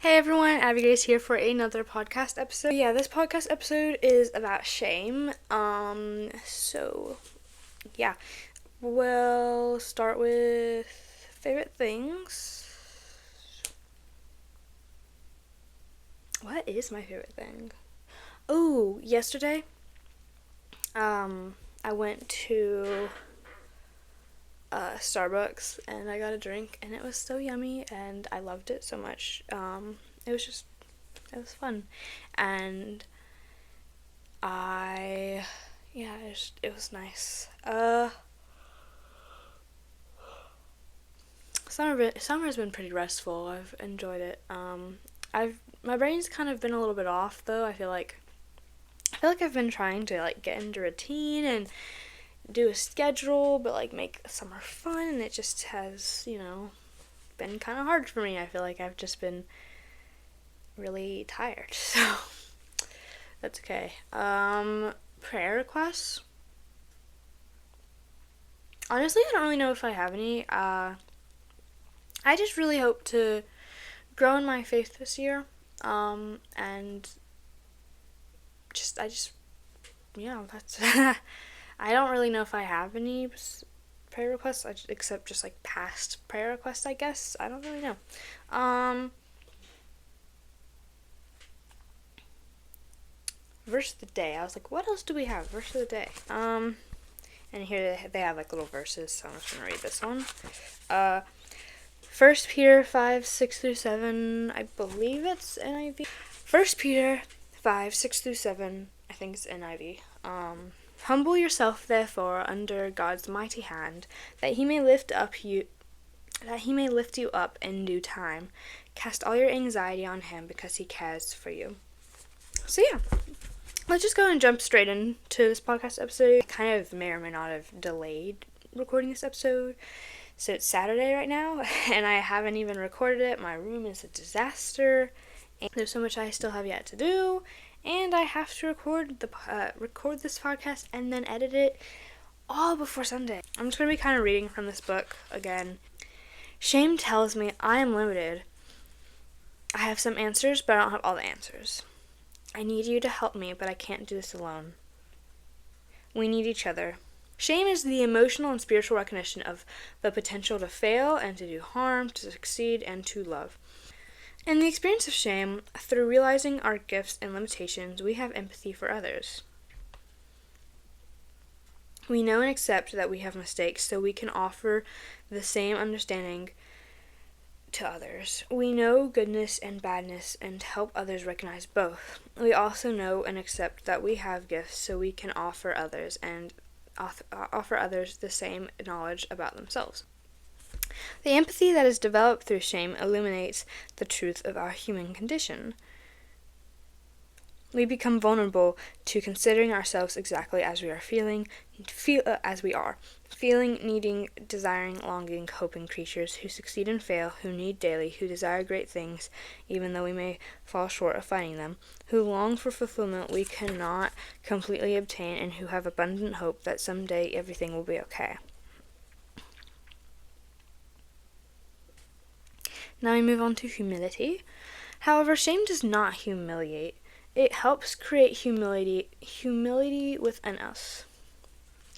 Hey everyone, Abby Grace here for another podcast episode. Yeah, this podcast episode is about shame. So we'll start with favorite things. What is my favorite thing? Oh, yesterday, I went to Starbucks and I got a drink and it was so yummy and I loved it so much. It was fun. And it was nice. Summer has been pretty restful. I've enjoyed it. My brain's kind of been a little bit off though. I feel like I've been trying to get into routine and do a schedule, but make summer fun, and it just has, been kind of hard for me. I feel like I've just been really tired. So that's okay. Prayer requests. Honestly, I don't really know if I have any. I just really hope to grow in my faith this year. And that's. I don't really know if I have any prayer requests, except just past prayer requests, I guess. I don't really know. Verse of the day. I was like, what else do we have? Verse of the day. And here they have little verses, so I'm just gonna read this one. 1 Peter 5:6-7. I believe it's NIV. 1 Peter 5:6-7. I think it's NIV. Humble yourself, therefore, under God's mighty hand, that He may lift you up in due time. Cast all your anxiety on Him, because He cares for you. So yeah, let's just go and jump straight into this podcast episode. I kind of may or may not have delayed recording this episode. So it's Saturday right now, and I haven't even recorded it. My room is a disaster, and there's so much I still have yet to do, and I have to record this podcast and then edit it all before Sunday. I'm just going to be kind of reading from this book again. Shame tells me I am limited. I have some answers, but I don't have all the answers. I need you to help me, but I can't do this alone. We need each other. Shame is the emotional and spiritual recognition of the potential to fail and to do harm, to succeed, and to love. In the experience of shame, through realizing our gifts and limitations, we have empathy for others. We know and accept that we have mistakes, so we can offer the same understanding to others. We know goodness and badness and help others recognize both. We also know and accept that we have gifts, so we can offer others the same knowledge about themselves. The empathy that is developed through shame illuminates the truth of our human condition. We become vulnerable to considering ourselves exactly as we are feeling, needing, desiring, longing, hoping creatures who succeed and fail, who need daily, who desire great things, even though we may fall short of finding them, who long for fulfillment we cannot completely obtain, and who have abundant hope that someday everything will be okay. Now we move on to humility. However, shame does not humiliate. It helps create humility within us.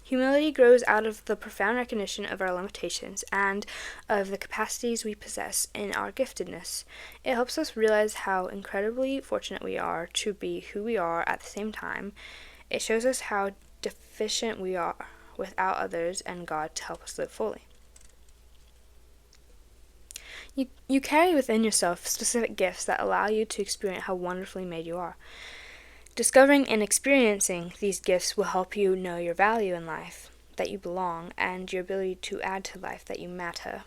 Humility grows out of the profound recognition of our limitations and of the capacities we possess in our giftedness. It helps us realize how incredibly fortunate we are to be who we are at the same time. It shows us how deficient we are without others and God to help us live fully. You carry within yourself specific gifts that allow you to experience how wonderfully made you are. Discovering and experiencing these gifts will help you know your value in life, that you belong, and your ability to add to life, that you matter.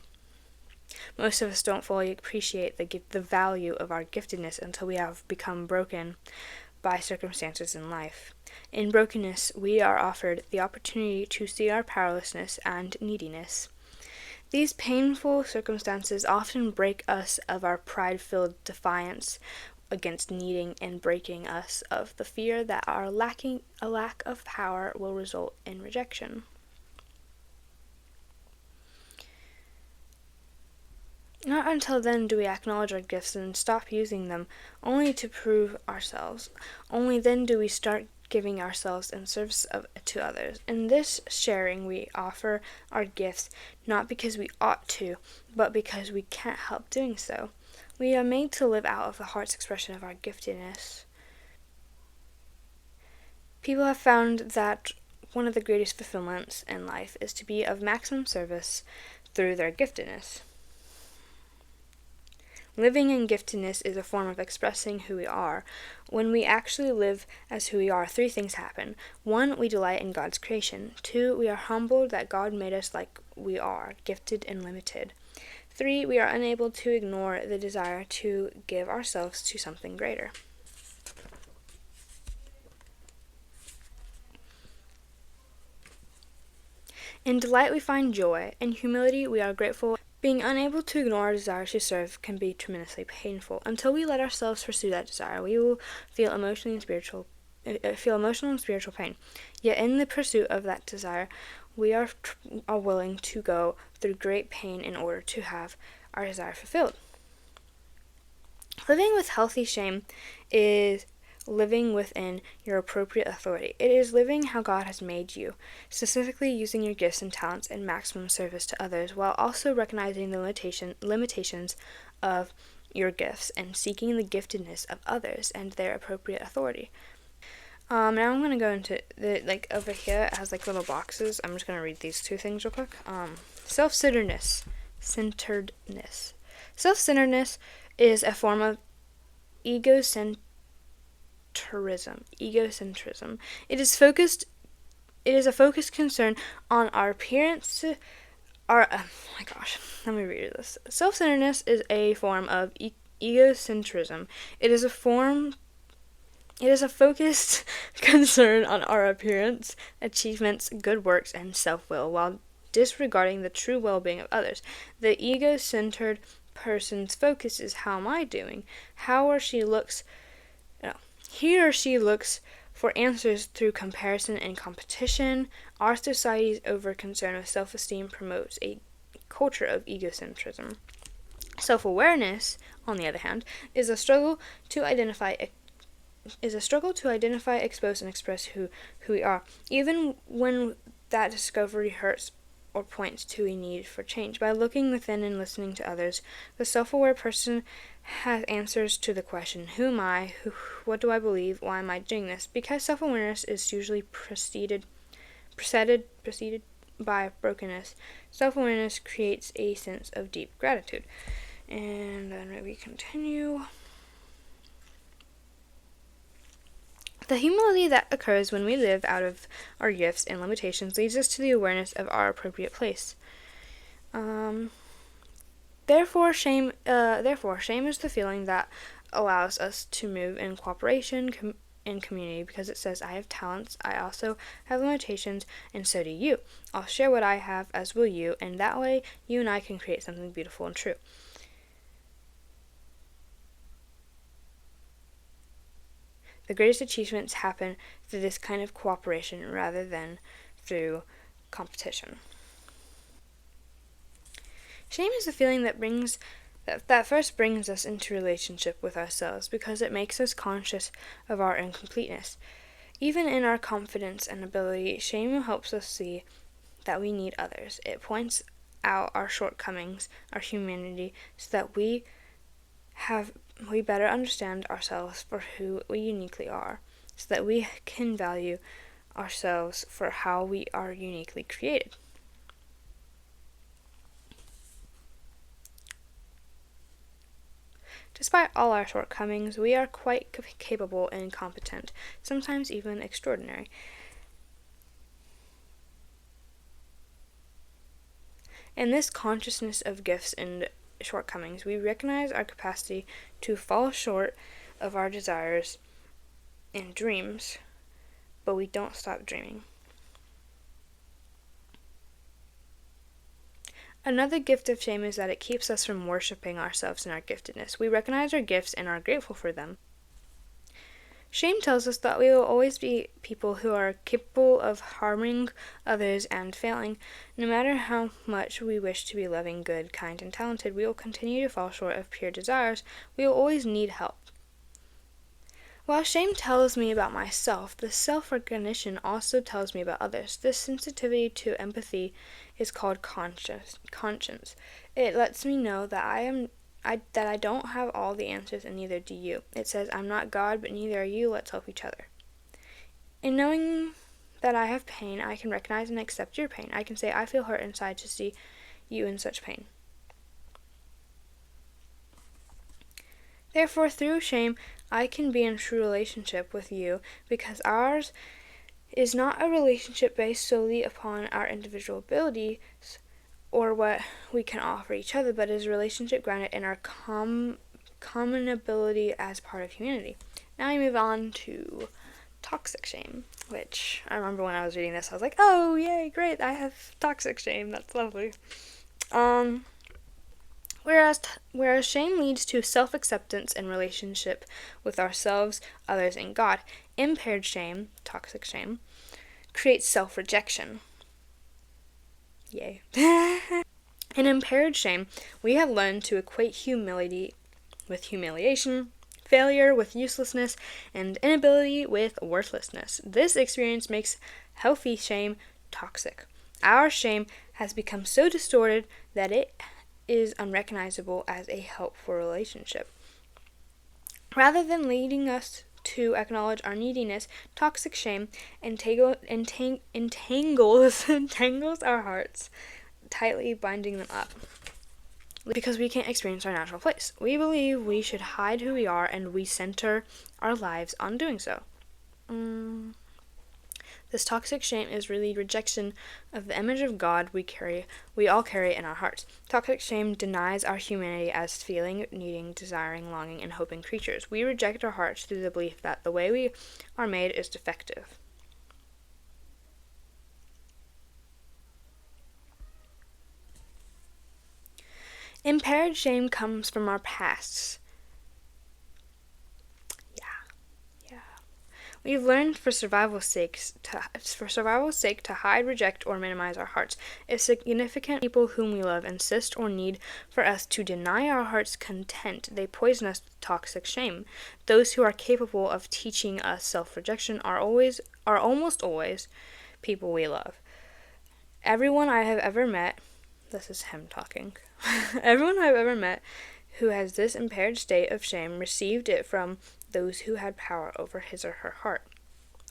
Most of us don't fully appreciate the value of our giftedness until we have become broken by circumstances in life. In brokenness, we are offered the opportunity to see our powerlessness and neediness. These painful circumstances often break us of our pride-filled defiance against needing and breaking us of the fear that a lack of power will result in rejection. Not until then do we acknowledge our gifts and stop using them only to prove ourselves. Only then do we start giving ourselves in service to others. In this sharing, we offer our gifts not because we ought to, but because we can't help doing so. We are made to live out of the heart's expression of our giftedness. People have found that one of the greatest fulfillments in life is to be of maximum service through their giftedness. Living in giftedness is a form of expressing who we are. When we actually live as who we are, three things happen. 1, we delight in God's creation. 2, we are humbled that God made us like we are, gifted and limited. 3, we are unable to ignore the desire to give ourselves to something greater. In delight we find joy. In humility we are grateful. Being unable to ignore our desire to serve can be tremendously painful. Until we let ourselves pursue that desire, we will feel emotional and spiritual pain. Yet in the pursuit of that desire, we are willing to go through great pain in order to have our desire fulfilled. Living with healthy shame is living within your appropriate authority. It is living how God has made you, specifically using your gifts and talents in maximum service to others, while also recognizing the limitations of your gifts and seeking the giftedness of others and their appropriate authority. Now I'm going to go into over here it has little boxes. I'm just going to read these two things real quick. Self-centeredness. Self-centeredness is a form of egocentrism. It is a focused concern on our appearance. Let me read this. Self-centeredness is a form of egocentrism. It is a focused concern on our appearance, achievements, good works, and self-will, while disregarding the true well-being of others. The ego-centered person's focus is how am I doing? He or she looks for answers through comparison and competition. Our society's over-concern with self-esteem promotes a culture of egocentrism. Self-awareness, on the other hand, is a struggle to identify, expose, and express who we are, even when that discovery hurts or points to a need for change. By looking within and listening to others, the self-aware person has answers to the question, who am I? What do I believe? Why am I doing this? Because self-awareness is usually preceded by brokenness, self-awareness creates a sense of deep gratitude. And then maybe continue. The humility that occurs when we live out of our gifts and limitations leads us to the awareness of our appropriate place. Therefore, shame is the feeling that allows us to move in cooperation in community, because it says, I have talents, I also have limitations, and so do you. I'll share what I have, as will you, and that way you and I can create something beautiful and true. The greatest achievements happen through this kind of cooperation rather than through competition. Shame is the feeling that first brings us into relationship with ourselves, because it makes us conscious of our incompleteness. Even in our confidence and ability, shame helps us see that we need others. It points out our shortcomings, our humanity, so that we better understand ourselves for who we uniquely are, so that we can value ourselves for how we are uniquely created. Despite all our shortcomings, we are quite capable and competent, sometimes even extraordinary. In this consciousness of gifts and shortcomings, we recognize our capacity to fall short of our desires and dreams, but we don't stop dreaming. Another gift of shame is that it keeps us from worshiping ourselves and our giftedness. We recognize our gifts and are grateful for them, Shame tells us that we will always be people who are capable of harming others and failing. No matter how much we wish to be loving, good, kind, and talented, we will continue to fall short of pure desires. We will always need help. While shame tells me about myself, the self-recognition also tells me about others. This sensitivity to empathy is called conscience. It lets me know that I don't have all the answers, and neither do you. It says, I'm not God, but neither are you. Let's help each other. In knowing that I have pain, I can recognize and accept your pain. I can say, I feel hurt inside to see you in such pain. Therefore, through shame, I can be in true relationship with you, because ours is not a relationship based solely upon our individual abilities or what we can offer each other, but is a relationship grounded in our common ability as part of humanity. Now we move on to toxic shame, which I remember when I was reading this, I was like, oh, yay, great, I have toxic shame, that's lovely. Whereas shame leads to self-acceptance and relationship with ourselves, others, and God, impaired shame, toxic shame, creates self-rejection. Yay. In impaired shame, we have learned to equate humility with humiliation, failure with uselessness, and inability with worthlessness. This experience makes healthy shame toxic. Our shame has become so distorted that it is unrecognizable as a helpful relationship. Rather than leading us to acknowledge our neediness, toxic shame entangles our hearts, tightly binding them up, because we can't experience our natural place. We believe we should hide who we are, and we center our lives on doing so. This toxic shame is really rejection of the image of God we all carry in our hearts. Toxic shame denies our humanity as feeling, needing, desiring, longing, and hoping creatures. We reject our hearts through the belief that the way we are made is defective. Impaired shame comes from our pasts. We've learned for survival's sake to hide, reject, or minimize our hearts. If significant people whom we love insist or need for us to deny our heart's content, they poison us with toxic shame. Those who are capable of teaching us self-rejection are almost always people we love. Everyone I have ever met, this is him talking, everyone I've ever met who has this impaired state of shame received it from those who had power over his or her heart.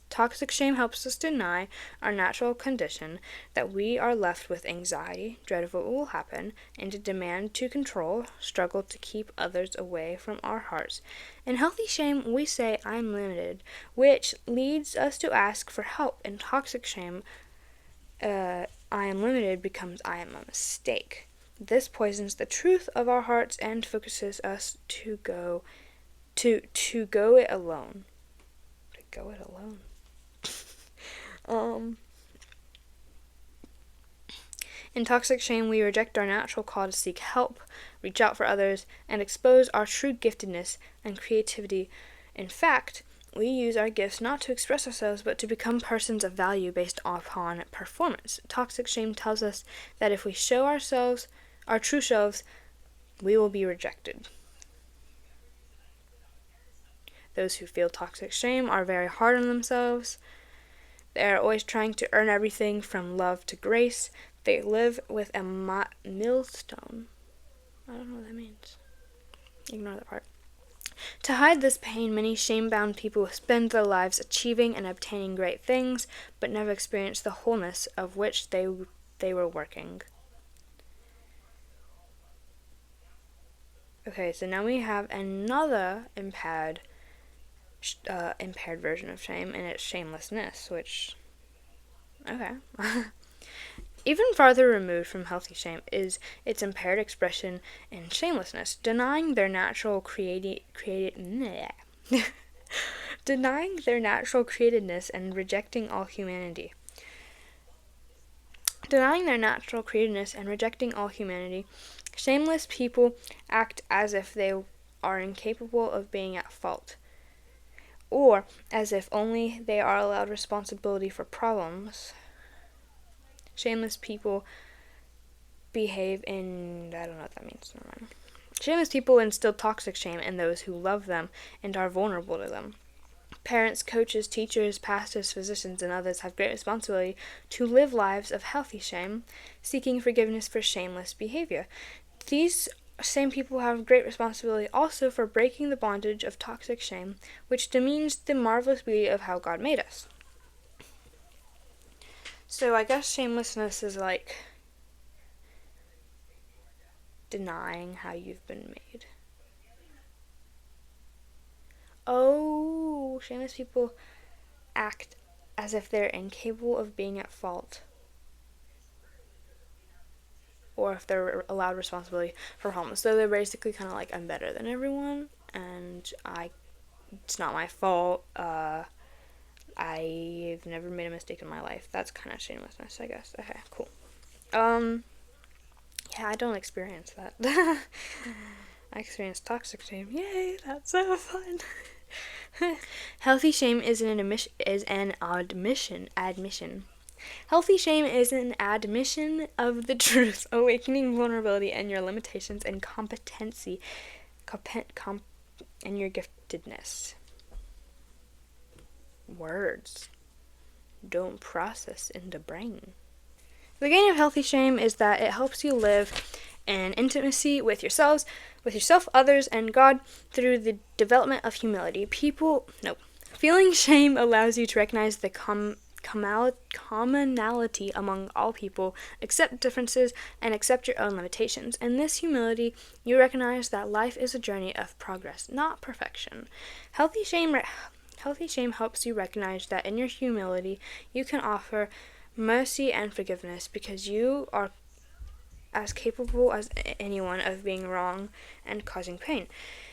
Toxic shame helps us deny our natural condition, that we are left with anxiety, dread of what will happen, and a demand to control, struggle to keep others away from our hearts. In healthy shame, we say, I'm limited, which leads us to ask for help. In toxic shame, I am limited becomes I am a mistake. This poisons the truth of our hearts and focuses us to go it alone. In toxic shame, we reject our natural call to seek help, reach out for others, and expose our true giftedness and creativity. In fact, we use our gifts not to express ourselves, but to become persons of value based upon performance. Toxic shame tells us that if we show ourselves, our true selves, we will be rejected. Those who feel toxic shame are very hard on themselves. They are always trying to earn everything from love to grace. They live with a millstone. I don't know what that means. Ignore that part. To hide this pain, many shame-bound people spend their lives achieving and obtaining great things, but never experience the wholeness of which they were working. Okay, so now we have another impaired version of shame, and it's shamelessness, which, okay. Even farther removed from healthy shame is its impaired expression in shamelessness, denying their natural denying their natural createdness and rejecting all humanity. Shameless people act as if they are incapable of being at fault. or as if only they are allowed responsibility for problems. Shameless people behave in... I don't know what that means. Never mind. Shameless people instill toxic shame in those who love them and are vulnerable to them. Parents, coaches, teachers, pastors, physicians, and others have great responsibility to live lives of healthy shame, seeking forgiveness for shameless behavior. These same people have great responsibility also for breaking the bondage of toxic shame, which demeans the marvelous beauty of how God made us. So I guess shamelessness is like denying how you've been made. Oh, shameless people act as if they're incapable of being at fault, or if they're allowed responsibility for problems. So they're basically kind of like, I'm better than everyone, and it's not my fault. I've never made a mistake in my life. That's kind of shamelessness, I guess. Okay, cool. Yeah, I don't experience that. I experience toxic shame. Yay, that's so fun. Healthy shame is an admission. Healthy shame is an admission of the truth, awakening vulnerability and your limitations and competency, and your giftedness. Words don't process in the brain. The gain of healthy shame is that it helps you live in intimacy with yourself, others, and God through the development of humility. Feeling shame allows you to recognize the commonality among all people, accept differences, and accept your own limitations. In this humility, you recognize that life is a journey of progress, not perfection. Healthy shame helps you recognize that in your humility, you can offer mercy and forgiveness because you are as capable as anyone of being wrong and causing pain.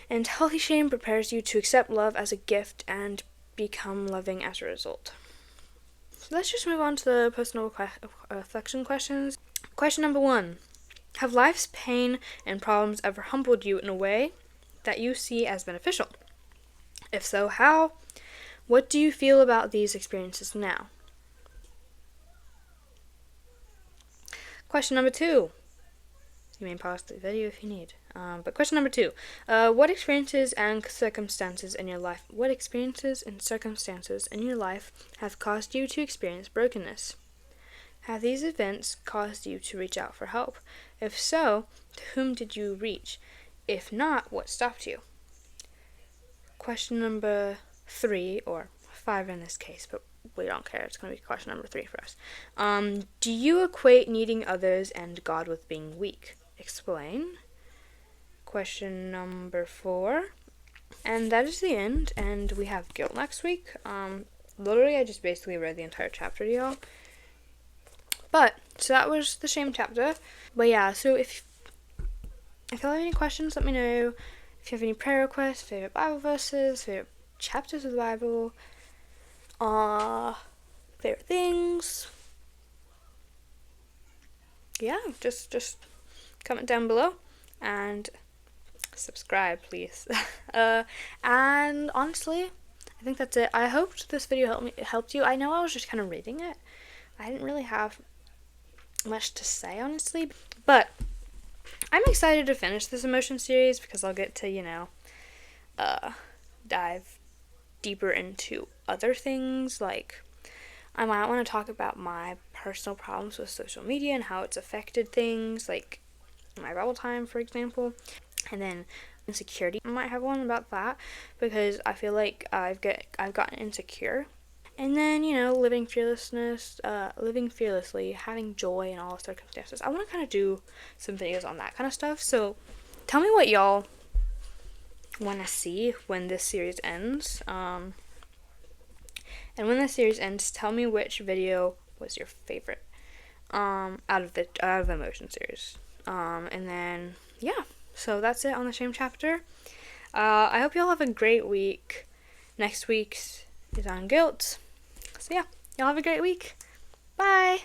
And healthy shame prepares you to accept love as a gift and become loving as a result. So let's just move on to the personal reflection questions. Question number 1. Have life's pain and problems ever humbled you in a way that you see as beneficial? If so, how? What do you feel about these experiences now? Question number 2. You may pause the video if you need. But question number 2. What experiences and circumstances in your life have caused you to experience brokenness? Have these events caused you to reach out for help? If so, to whom did you reach? If not, what stopped you? Question number 3, or 5 in this case, but we don't care. It's going to be question number 3 for us. Do you equate needing others and God with being weak? Explain. Question number 4. And that is the end, and we have guilt next week. Literally, I just basically read the entire chapter to y'all. So that was the shame chapter. But yeah, so if you have any questions, let me know. If you have any prayer requests, favorite Bible verses, favorite chapters of the Bible, favorite things. Yeah, just comment down below and subscribe, please. And honestly, I think that's it. I hoped this video helped you. I know I was just kind of reading it. I didn't really have much to say, honestly, but I'm excited to finish this emotion series because I'll get to, dive deeper into other things. Like, I might want to talk about my personal problems with social media and how it's affected things, like my Bible time, for example. And then insecurity, I might have one about that because I feel like I've gotten insecure. And then, living fearlessly, having joy in all circumstances. I want to kind of do some videos on that kind of stuff. So tell me what y'all want to see when this series ends. And when this series ends, tell me which video was your favorite out of the emotion series. And then, yeah. So that's it on the shame chapter. I hope y'all have a great week. Next week's is on guilt. So yeah, y'all have a great week. Bye!